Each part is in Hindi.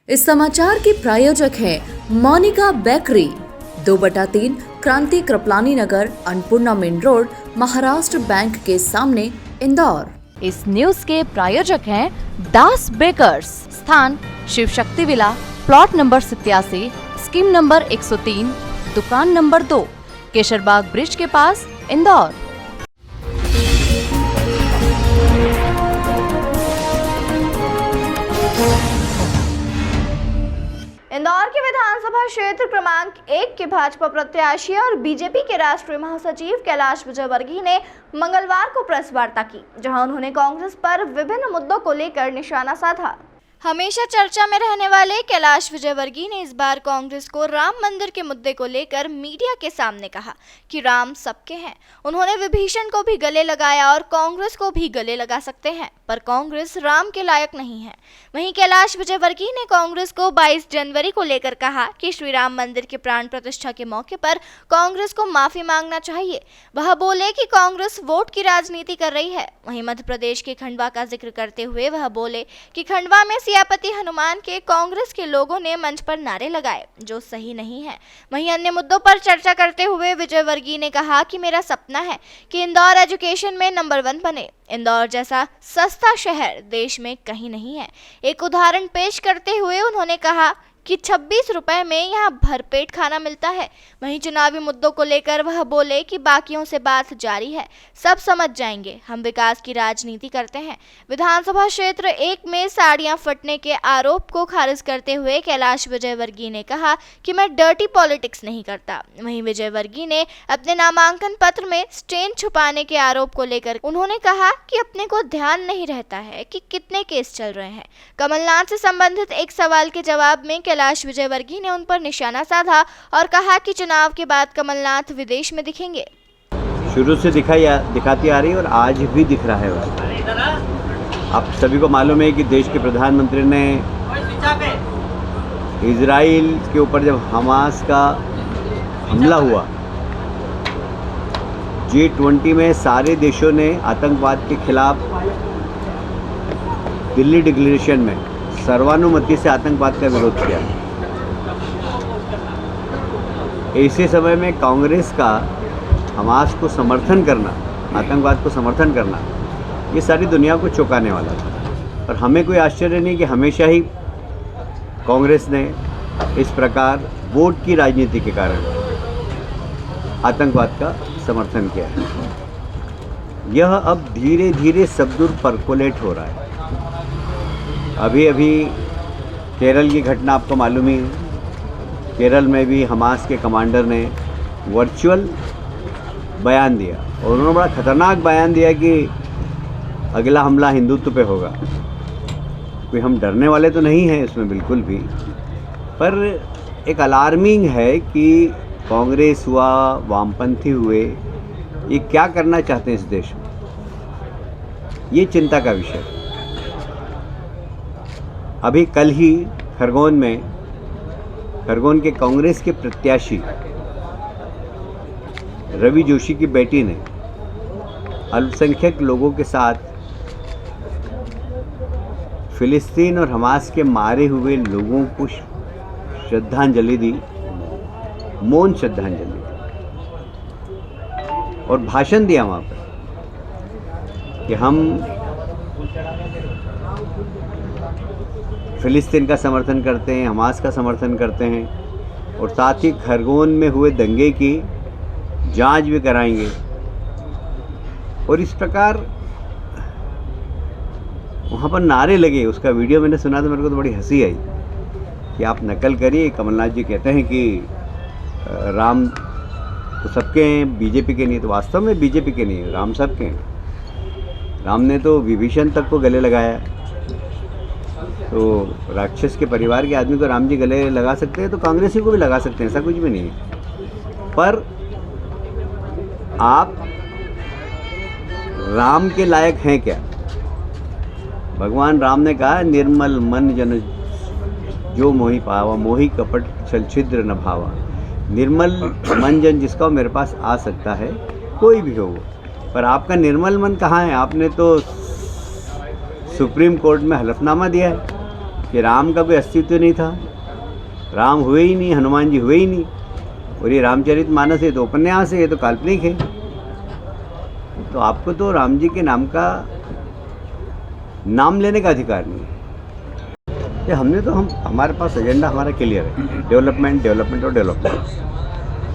इस समाचार के प्रायोजक हैं Monika bakery, 2/3 Kranti Kripalani Nagar, Annapurna main road, Maharashtra bank के सामने, इंदौर। इस न्यूज के प्रायोजक हैं दास बेकर्स, स्थान Shiv Shakti villa, plot number 87, scheme number 103, दुकान नंबर 2, केशरबाग ब्रिज के पास, इंदौर। इंदौर के विधानसभा क्षेत्र क्रमांक 1 के भाजपा प्रत्याशी और बीजेपी के राष्ट्रीय महासचिव कैलाश विजयवर्गीय ने मंगलवार को प्रेस वार्ता की, जहां उन्होंने कांग्रेस पर विभिन्न मुद्दों को लेकर निशाना साधा। हमेशा चर्चा में रहने वाले कैलाश विजयवर्गीय ने इस बार कांग्रेस को राम मंदिर के मुद्दे को लेकर मीडिया के सामने कहा कि राम सबके हैं। उन्होंने विभीषण को भी गले लगाया और कांग्रेस को भी गले लगा सकते हैं, पर कांग्रेस राम के लायक नहीं है। वहीं कैलाश विजयवर्गीय ने कांग्रेस को 22 जनवरी को लेकर कहा कि श्री राम मंदिर के प्राण प्रतिष्ठा के मौके पर कांग्रेस को माफी मांगना चाहिए। वह बोले कि कांग्रेस वोट की राजनीति कर रही है। वहीं मध्य प्रदेश के खंडवा का जिक्र करते हुए वह बोले कि खंडवा में सियापति हनुमान के कांग्रेस के लोगों ने मंच पर नारे लगाए, जो सही नहीं है। वहीं अन्य मुद्दों पर चर्चा करते हुए विजयवर्गीय ने कहा कि मेरा सपना है कि इंदौर एजुकेशन में नंबर 1 बने। इंदौर जैसा सस्ता शहर देश में कहीं नहीं है। एक उदाहरण पेश करते हुए उन्होंने कहा कि 26 रुपए में यहाँ भरपेट खाना मिलता है। वहीं चुनावी मुद्दों को लेकर वह बोले कि बाकियों से बात जारी है, सब समझ जाएंगे, हम विकास की राजनीति करते हैं। विधानसभा क्षेत्र 1 में साड़ियां फटने के आरोप को खारिज करते हुए कैलाश विजयवर्गीय ने कहा कि मैं डर्टी पॉलिटिक्स नहीं करता। वहीं विजयवर्गीय ने अपने नामांकन पत्र में स्टेन छुपाने के आरोप को लेकर उन्होंने कहा कि अपने को ध्यान नहीं रहता है कि कितने केस चल रहे हैं। कमलनाथ से संबंधित एक सवाल के जवाब में कैलाश विजयवर्गीय ने उन पर निशाना साधा और कहा कि चुनाव के बाद कमलनाथ विदेश में दिखेंगे। शुरू से दिखाती आ रही है और आज भी दिख रहा है। आप सभी को मालूम है कि देश के प्रधानमंत्री ने इजराइल के ऊपर जब हमास का हमला हुआ, G20 में सारे देशों ने आतंकवाद के खिलाफ दिल्ली डिक्लेरेशन में सर्वानुमति से आतंकवाद का विरोध किया। ऐसे समय में कांग्रेस का हमास को समर्थन करना, आतंकवाद को समर्थन करना, ये सारी दुनिया को चौंकाने वाला था। और हमें कोई आश्चर्य नहीं कि हमेशा ही कांग्रेस ने इस प्रकार वोट की राजनीति के कारण आतंकवाद का समर्थन किया है। यह अब धीरे धीरे सबदूर परकोलेट हो रहा है। अभी केरल की घटना आपको मालूम ही है। केरल में भी हमास के कमांडर ने वर्चुअल बयान दिया और उन्होंने बड़ा खतरनाक बयान दिया कि अगला हमला हिंदुत्व पे होगा। कोई हम डरने वाले तो नहीं हैं इसमें बिल्कुल भी, पर एक अलार्मिंग है कि कांग्रेस हुआ, वामपंथी हुए, ये क्या करना चाहते हैं इस देश में, ये चिंता का विषय। अभी कल ही खरगोन के कांग्रेस के प्रत्याशी रवि जोशी की बेटी ने अल्पसंख्यक लोगों के साथ फिलिस्तीन और हमास के मारे हुए लोगों को श्रद्धांजलि दी, मौन श्रद्धांजलि, और भाषण दिया वहाँ पर कि हम फिलिस्तीन का समर्थन करते हैं, हमास का समर्थन करते हैं, और साथ ही खरगोन में हुए दंगे की जांच भी कराएंगे। और इस प्रकार वहाँ पर नारे लगे। उसका वीडियो मैंने सुना तो मेरे को तो बड़ी हंसी आई कि आप नकल करिए। कमलनाथ जी कहते हैं कि राम तो सबके हैं, बीजेपी के नहीं। तो वास्तव में बीजेपी के नहीं है, राम सबके हैं। राम ने तो विभीषण तक को गले लगाया। तो राक्षस के परिवार के आदमी को राम जी गले लगा सकते हैं तो कांग्रेसी को भी लगा सकते हैं, ऐसा कुछ भी नहीं है। पर आप राम के लायक हैं क्या? भगवान राम ने कहा, निर्मल मन जन जो मोहि पावा, मोहि कपट छल छिद्र न भावा। निर्मल मन जन जिसका हो मेरे पास आ सकता है, कोई भी हो। पर आपका निर्मल मन कहाँ है? आपने तो सुप्रीम कोर्ट में हलफनामा दिया है कि राम का कोई अस्तित्व नहीं था, राम हुए ही नहीं, हनुमान जी हुए ही नहीं, और ये रामचरितमानस है तो उपन्यास है, ये तो काल्पनिक है। तो आपको तो राम जी के नाम का नाम लेने का अधिकार नहीं है। ये हमने तो हमारे पास एजेंडा हमारा क्लियर है, डेवलपमेंट डेवलपमेंट और डेवलपमेंट।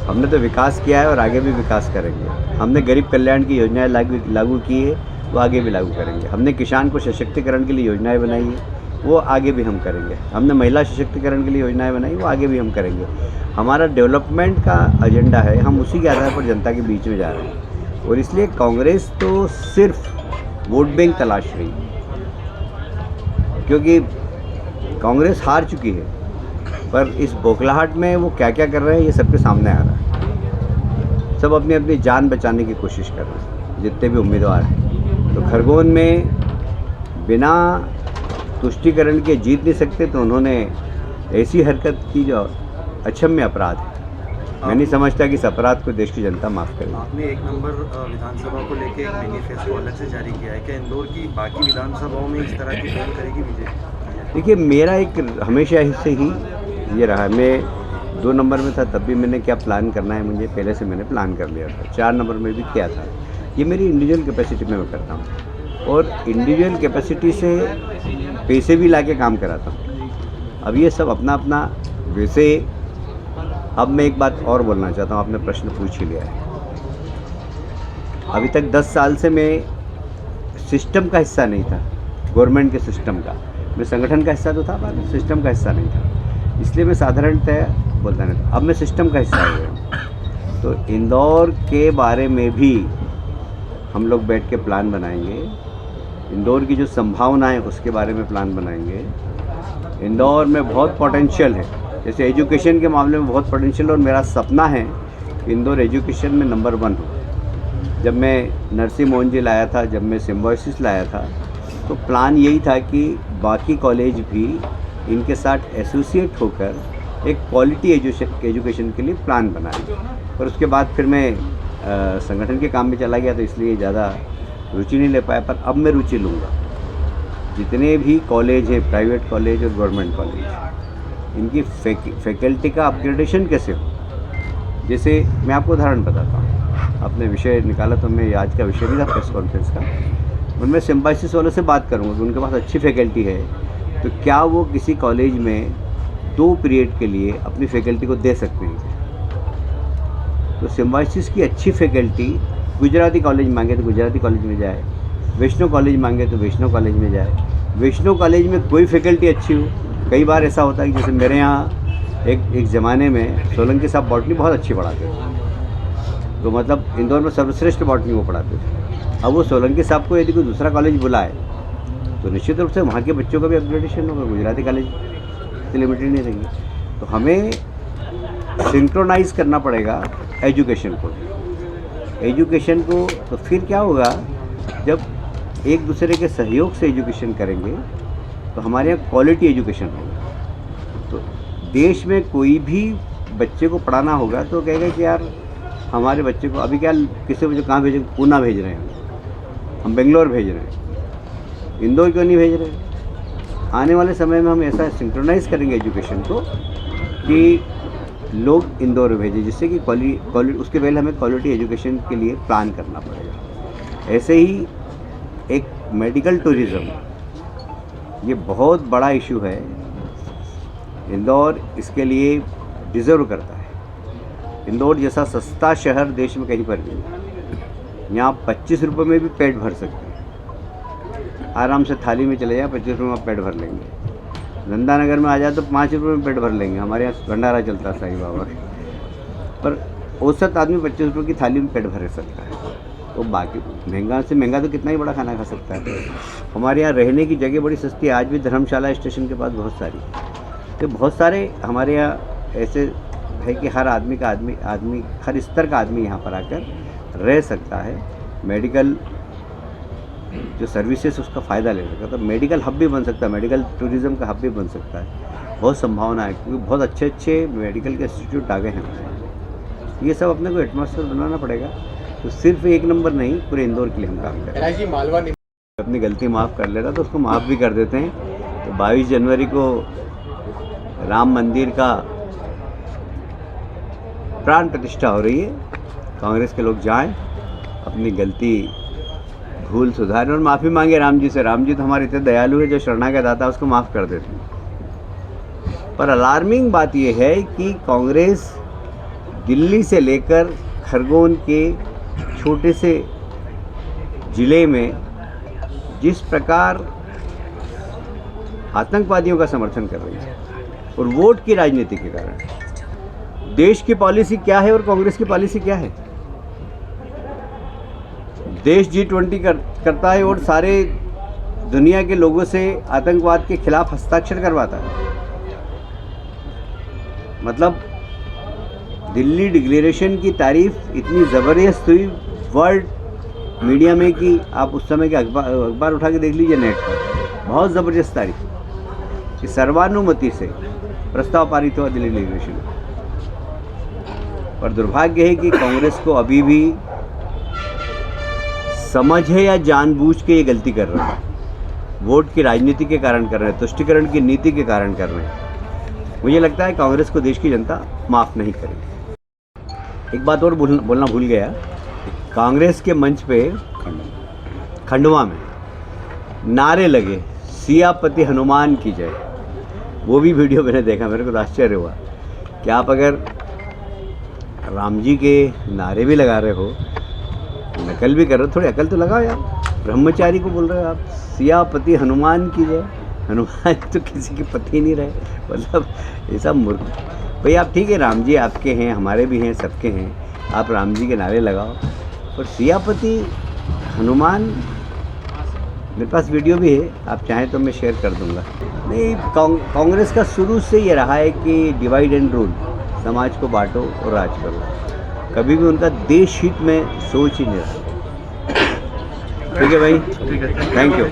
हमने तो विकास किया है और आगे भी विकास करेंगे। हमने गरीब कल्याण की योजनाएं लागू की है, वो आगे भी लागू करेंगे। हमने किसान को सशक्तिकरण के लिए योजनाएं बनाई है, वो आगे भी हम करेंगे। हमने महिला सशक्तिकरण के लिए योजनाएं बनाई, वो आगे भी हम करेंगे। हमारा डेवलपमेंट का एजेंडा है, हम उसी के आधार पर जनता के बीच में जा रहे हैं। और इसलिए कांग्रेस तो सिर्फ वोट बैंक तलाश रही है, क्योंकि कांग्रेस हार चुकी है, पर इस बौखलाहट में वो क्या क्या कर रहे हैं ये सबके सामने आ रहा है। सब अपनी अपनी जान बचाने की कोशिश कर रहे हैं, जितने भी उम्मीदवार हैं। तो खरगोन में बिना तुष्टीकरण के जीत नहीं सकते, तो उन्होंने ऐसी हरकत की जो अक्षम्य अपराध है। मैं नहीं समझता कि इस अपराध को देश की जनता माफ़ करेगी। आपने 1 नंबर विधानसभा को लेकर एक मैनिफेस्टो अलग से जारी किया है, क्या इंदौर की बाकी विधानसभाओं में इस तरह की पहल करेगी बीजेपी? देखिए, मेरा एक हमेशा से ही ये रहा है, मैं 2 नंबर में था तब भी मैंने क्या प्लान करना है मुझे पहले से मैंने प्लान कर लिया था, 4 नंबर में भी किया था। ये मेरी इंडिविजुअल कैपेसिटी में मैं करता हूँ, और इंडिविजुअल कैपेसिटी से पैसे भी ला के काम कराता हूँ। अब ये सब अपना अपना वैसे। अब मैं एक बात और बोलना चाहता हूँ, आपने प्रश्न पूछ ही लिया है। अभी तक 10 साल से मैं सिस्टम का हिस्सा नहीं था, गवर्नमेंट के सिस्टम का। मैं संगठन का हिस्सा तो था, पर सिस्टम का हिस्सा नहीं था, इसलिए मैं साधारणतः बोलता नहीं था। अब मैं सिस्टम का हिस्सा हो गया। तो इंदौर के बारे में भी हम लोग बैठ के प्लान बनाएंगे। इंदौर की जो संभावनाएं उसके बारे में प्लान बनाएंगे। इंदौर में बहुत पोटेंशियल है, जैसे एजुकेशन के मामले में बहुत पोटेंशियल, और मेरा सपना है कि इंदौर एजुकेशन में नंबर 1 हो। जब मैं नरसिंह मोहन जी लाया था, जब मैं सिम्बायोसिस लाया था, तो प्लान यही था कि बाकी कॉलेज भी इनके साथ एसोसिएट होकर एक क्वालिटी एजुकेशन के लिए प्लान बनाए। और उसके बाद फिर मैं संगठन के काम में चला गया, तो इसलिए ज़्यादा रुचि नहीं ले पाया। पर अब मैं रुचि लूँगा। जितने भी कॉलेज हैं, प्राइवेट कॉलेज और गवर्नमेंट कॉलेज, इनकी फैकल्टी का अपग्रेडेशन कैसे हो। जैसे मैं आपको उदाहरण बताता हूँ, आपने विषय निकाला तो मैं आज का विषय नहीं था प्रेस कॉन्फ्रेंस का, उनमें सिम्बायोसिस वालों से बात करूँगा कि उनके पास अच्छी फैकल्टी है, तो क्या वो किसी कॉलेज में 2 पीरियड के लिए अपनी फैकल्टी को दे सकते हैं। तो सिम्बायोसिस की अच्छी फैकल्टी गुजराती कॉलेज मांगे तो गुजराती कॉलेज में जाए, वैष्णो कॉलेज मांगे तो वैष्णो कॉलेज में जाए। वैष्णो कॉलेज में कोई फैकल्टी अच्छी हो, कई बार ऐसा होता है कि जैसे मेरे यहाँ एक ज़माने में सोलंकी साहब बॉटनी बहुत अच्छी पढ़ाते थे, तो मतलब इंदौर में सर्वश्रेष्ठ बॉटनी वो पढ़ाते थे। अब वो सोलंकी साहब को यदि कोई दूसरा कॉलेज बुलाए तो निश्चित रूप से वहाँ के बच्चों का भी अपग्रेडेशन होगा, गुजराती कॉलेज से लिमिटेड नहीं रहेंगे। तो हमें सिंक्रोनाइज़ करना पड़ेगा एजुकेशन को। तो फिर क्या होगा, जब एक दूसरे के सहयोग से एजुकेशन करेंगे तो हमारे यहाँ क्वालिटी एजुकेशन होगा। तो देश में कोई भी बच्चे को पढ़ाना होगा तो कहेगा कि यार हमारे बच्चे को अभी क्या किसी को कहाँ भेजें, पूना भेज रहे हैं, हम बेंगलोर भेज रहे हैं, इंदौर क्यों नहीं भेज रहे। आने वाले समय में हम ऐसा सिंक्रोनाइज़ करेंगे एजुकेशन को कि लोग इंदौर भेजें, जिससे कि क्वालिटी उसके पहले हमें क्वालिटी एजुकेशन के लिए प्लान करना पड़ेगा। ऐसे ही एक मेडिकल टूरिज़्म, ये बहुत बड़ा इशू है। इंदौर इसके लिए डिज़र्व करता है। इंदौर जैसा सस्ता शहर देश में कहीं पर नहीं। यहाँ 25 रुपये में भी पेट भर सकते हैं, आराम से थाली में चले जाए 25 रुपये में आप पेट भर लेंगे। नंदानगर में आ जाए तो 5 रुपये में पेट भर लेंगे। हमारे यहाँ भंडारा चलता है साईं बाबा, पर औसत आदमी 25 रुपये की थाली में पेट भर सकता है। तो बाकी महंगा से महंगा तो कितना ही बड़ा खाना खा सकता है। हमारे यहाँ रहने की जगह बड़ी सस्ती है, आज भी धर्मशाला स्टेशन के पास बहुत सारी। तो बहुत सारे हमारे यहाँ ऐसे है कि हर आदमी हर स्तर का आदमी यहाँ पर आकर रह सकता है, मेडिकल जो सर्विसेज उसका फ़ायदा ले सकता है। तो मेडिकल हब भी बन सकता है, मेडिकल टूरिज़्म का हब भी बन सकता है। बहुत संभावना है, क्योंकि बहुत अच्छे मेडिकल के इंस्टीट्यूट आ गए हैं। ये सब अपने को एटमॉस्फेयर बनाना पड़ेगा। तो सिर्फ 1 नंबर नहीं, पूरे इंदौर के लिए हम काम करें। मालवा अपनी गलती माफ़ कर लेता तो उसको माफ़ भी कर देते हैं। तो 22 जनवरी को राम मंदिर का प्राण प्रतिष्ठा हो रही है। कांग्रेस के लोग जाएं, अपनी गलती भूल सुधारें और माफ़ी मांगे राम जी से। राम जी तो हमारे इतने दयालु है, जो शरणागत आता है उसको माफ़ कर देते हैं। पर अलार्मिंग बात यह है कि कांग्रेस दिल्ली से लेकर खरगोन के छोटे से ज़िले में जिस प्रकार आतंकवादियों का समर्थन कर रही है और वोट की राजनीति के कारण, देश की पॉलिसी क्या है और कांग्रेस की पॉलिसी क्या है? देश G20 करता है और सारे दुनिया के लोगों से आतंकवाद के खिलाफ हस्ताक्षर करवाता है। मतलब दिल्ली डिक्लेरेशन की तारीफ इतनी ज़बरदस्त हुई वर्ल्ड मीडिया में कि आप उस समय के अखबार उठा के देख लीजिए नेट पर, बहुत ज़बरदस्त तारीफ कि सर्वानुमति से प्रस्ताव पारित हुआ दिल्ली डिक्लेरेशन। पर दुर्भाग्य है कि कांग्रेस को अभी भी समझ है या जानबूझ के ये गलती कर रहे हैं। वोट की राजनीति के कारण कर रहे हैं, तुष्टिकरण की नीति के कारण कर रहे हैं। मुझे लगता है कांग्रेस को देश की जनता माफ़ नहीं करेगी। एक बात और बोलना भूल गया, कांग्रेस के मंच पे खंडवा में नारे लगे सियापति हनुमान की जय। वो भी वीडियो मैंने देखा, मेरे को तो आश्चर्य हुआ कि आप अगर राम जी के नारे भी लगा रहे हो, नकल भी कर रहे हो, थोड़ी अकल तो लगाओ यार। ब्रह्मचारी को बोल रहे हो आप सियापति हनुमान की जय। हनुमान तो किसी के पति नहीं रहे, मतलब ऐसा मूर्ख। भाई आप ठीक है, राम जी आपके हैं, हमारे भी हैं, सबके हैं, आप राम जी के नारे लगाओ, और सियापति हनुमान, मेरे पास वीडियो भी है, आप चाहें तो मैं शेयर कर दूंगा। नहीं, कांग्रेस का शुरू से ये रहा है कि डिवाइड एंड रूल, समाज को बांटो और राज करो। कभी भी उनका देश हित में सोच ही नहीं रहा। ठीक है भाई, थैंक यू।